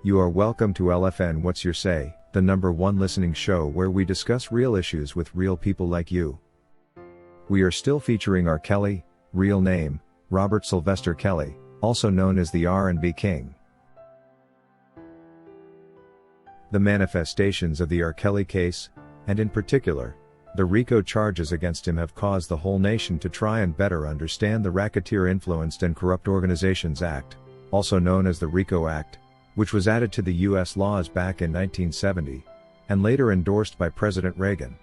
You are welcome to LFN What's Your Say, the #1 listening show where we discuss real issues with real people like you. We are still featuring R. Kelly, real name, Robert Sylvester Kelly, also known as the R&B King. The manifestations of the R. Kelly case, and in particular, the RICO charges against him have caused the whole nation to try and better understand the Racketeer Influenced and Corrupt Organizations Act, also known as the RICO Act, which was added to the U.S. laws back in 1970, and later endorsed by President Reagan.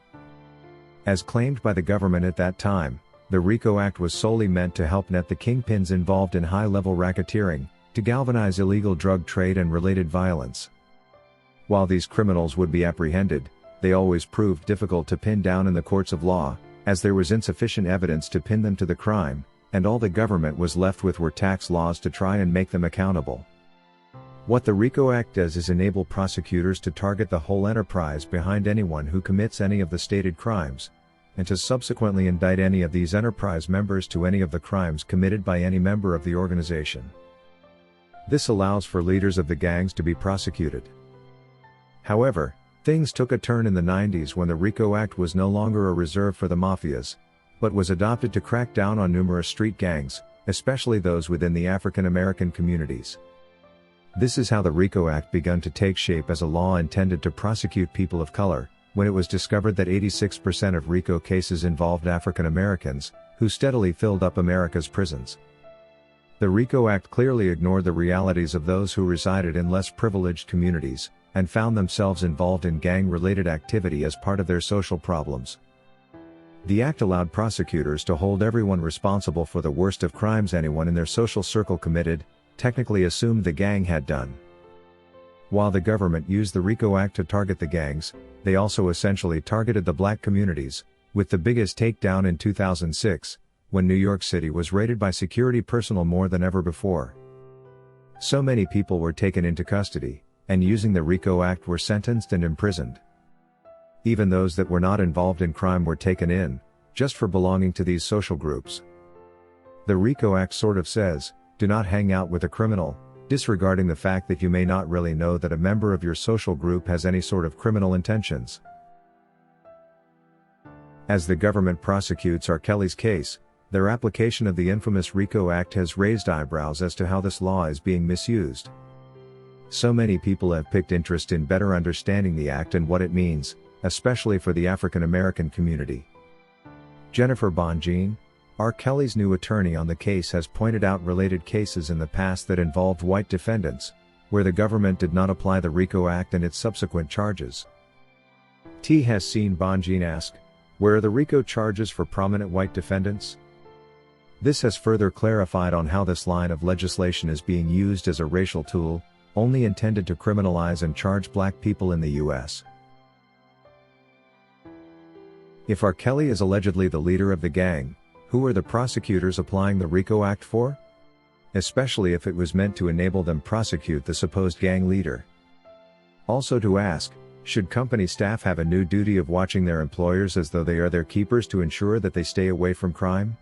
As claimed by the government at that time, the RICO Act was solely meant to help net the kingpins involved in high-level racketeering, to galvanize illegal drug trade and related violence. While these criminals would be apprehended, they always proved difficult to pin down in the courts of law, as there was insufficient evidence to pin them to the crime, and all the government was left with were tax laws to try and make them accountable. What the RICO Act does is enable prosecutors to target the whole enterprise behind anyone who commits any of the stated crimes, and to subsequently indict any of these enterprise members to any of the crimes committed by any member of the organization. This allows for leaders of the gangs to be prosecuted. However, things took a turn in the 90s when the RICO Act was no longer a reserve for the mafias, but was adopted to crack down on numerous street gangs, especially those within the African American communities. This is how the RICO Act began to take shape as a law intended to prosecute people of color, when it was discovered that 86% of RICO cases involved African Americans, who steadily filled up America's prisons. The RICO Act clearly ignored the realities of those who resided in less privileged communities, and found themselves involved in gang-related activity as part of their social problems. The act allowed prosecutors to hold everyone responsible for the worst of crimes anyone in their social circle committed, technically assumed the gang had done. While the government used the RICO Act to target the gangs, they also essentially targeted the black communities, with the biggest takedown in 2006, when New York City was raided by security personnel more than ever before. So many people were taken into custody, and using the RICO Act were sentenced and imprisoned. Even those that were not involved in crime were taken in, just for belonging to these social groups. The RICO Act sort of says, do not hang out with a criminal, disregarding the fact that you may not really know that a member of your social group has any sort of criminal intentions. As the government prosecutes R. Kelly's case, their application of the infamous RICO Act has raised eyebrows as to how this law is being misused. So many people have picked interest in better understanding the act and what it means, especially for the African American community. Jennifer Bonjean, R. Kelly's new attorney on the case, has pointed out related cases in the past that involved white defendants, where the government did not apply the RICO Act and its subsequent charges. T has seen Bonjean ask, where are the RICO charges for prominent white defendants? This has further clarified on how this line of legislation is being used as a racial tool, only intended to criminalize and charge black people in the U.S. If R. Kelly is allegedly the leader of the gang, who are the prosecutors applying the RICO Act for? Especially if it was meant to enable them prosecute the supposed gang leader. Also to ask, should company staff have a new duty of watching their employers as though they are their keepers to ensure that they stay away from crime?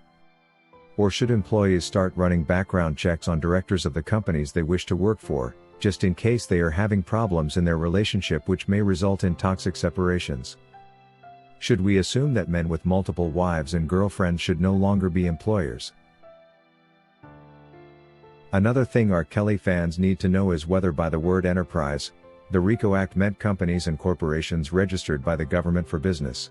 Or should employees start running background checks on directors of the companies they wish to work for, just in case they are having problems in their relationship which may result in toxic separations? Should we assume that men with multiple wives and girlfriends should no longer be employers? Another thing R. Kelly fans need to know is whether by the word enterprise, the RICO Act meant companies and corporations registered by the government for business.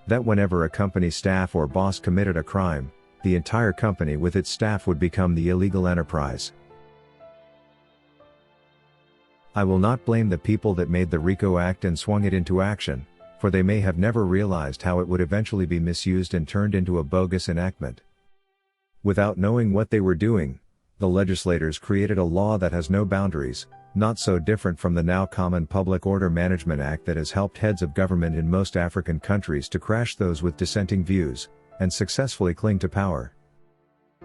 That whenever a company staff or boss committed a crime, the entire company with its staff would become the illegal enterprise. I will not blame the people that made the RICO Act and swung it into action, for they may have never realized how it would eventually be misused and turned into a bogus enactment. Without knowing what they were doing, the legislators created a law that has no boundaries, not so different from the now common Public Order Management Act that has helped heads of government in most African countries to crash those with dissenting views, and successfully cling to power.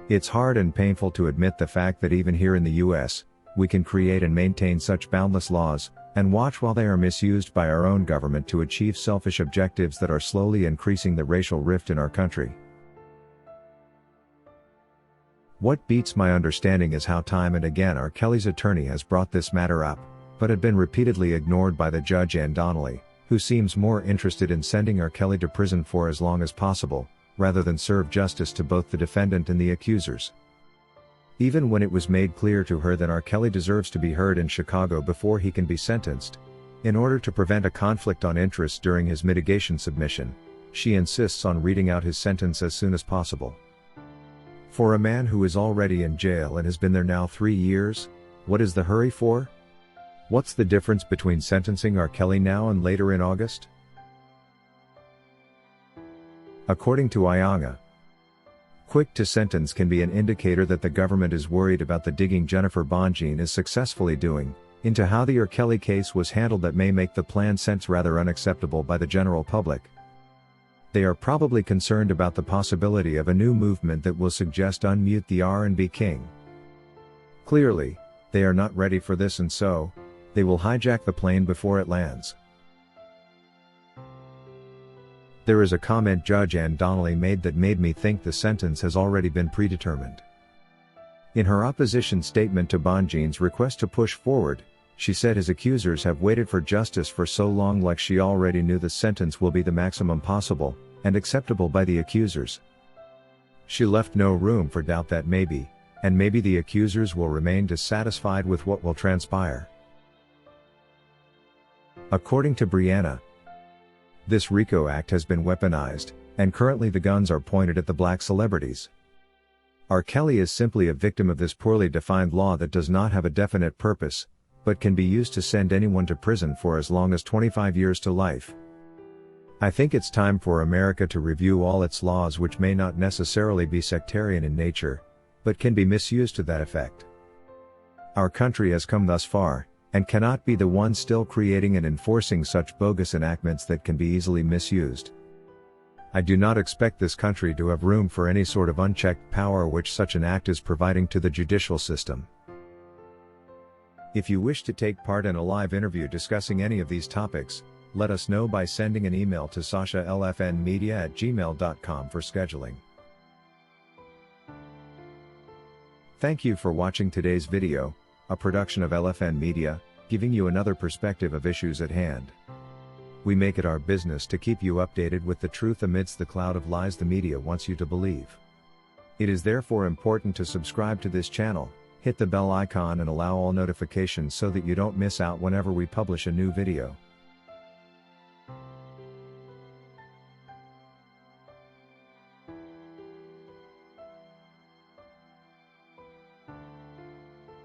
It's hard and painful to admit the fact that even here in the US, we can create and maintain such boundless laws, and watch while they are misused by our own government to achieve selfish objectives that are slowly increasing the racial rift in our country. What beats my understanding is how time and again R. Kelly's attorney has brought this matter up, but had been repeatedly ignored by the judge Ann Donnelly, who seems more interested in sending R. Kelly to prison for as long as possible, rather than serve justice to both the defendant and the accusers. Even when it was made clear to her that R. Kelly deserves to be heard in Chicago before he can be sentenced, in order to prevent a conflict on interest during his mitigation submission, she insists on reading out his sentence as soon as possible. For a man who is already in jail and has been there now 3 years, what is the hurry for? What's the difference between sentencing R. Kelly now and later in August? According to Ayanga, quick to sentence can be an indicator that the government is worried about the digging Jennifer Bonjean is successfully doing into how the R. Kelly case was handled that may make the planned sentence rather unacceptable by the general public. They are probably concerned about the possibility of a new movement that will suggest unmute the R&B king. Clearly, they are not ready for this, and so, they will hijack the plane before it lands. There is a comment Judge Ann Donnelly made that made me think the sentence has already been predetermined. In her opposition statement to Bonjean's request to push forward, she said his accusers have waited for justice for so long, like she already knew the sentence will be the maximum possible, and acceptable by the accusers. She left no room for doubt that maybe the accusers will remain dissatisfied with what will transpire. According to Brianna, this RICO Act has been weaponized, and currently the guns are pointed at the black celebrities. R. Kelly is simply a victim of this poorly defined law that does not have a definite purpose, but can be used to send anyone to prison for as long as 25 years to life. I think it's time for America to review all its laws, which may not necessarily be sectarian in nature, but can be misused to that effect. Our country has come thus far, and cannot be the one still creating and enforcing such bogus enactments that can be easily misused. I do not expect this country to have room for any sort of unchecked power which such an act is providing to the judicial system. If you wish to take part in a live interview discussing any of these topics, let us know by sending an email to sashalfnmedia@gmail.com for scheduling. Thank you for watching today's video, a production of LFN Media, giving you another perspective of issues at hand. We make it our business to keep you updated with the truth amidst the cloud of lies the media wants you to believe. It is therefore important to subscribe to this channel, hit the bell icon and allow all notifications so that you don't miss out whenever we publish a new video.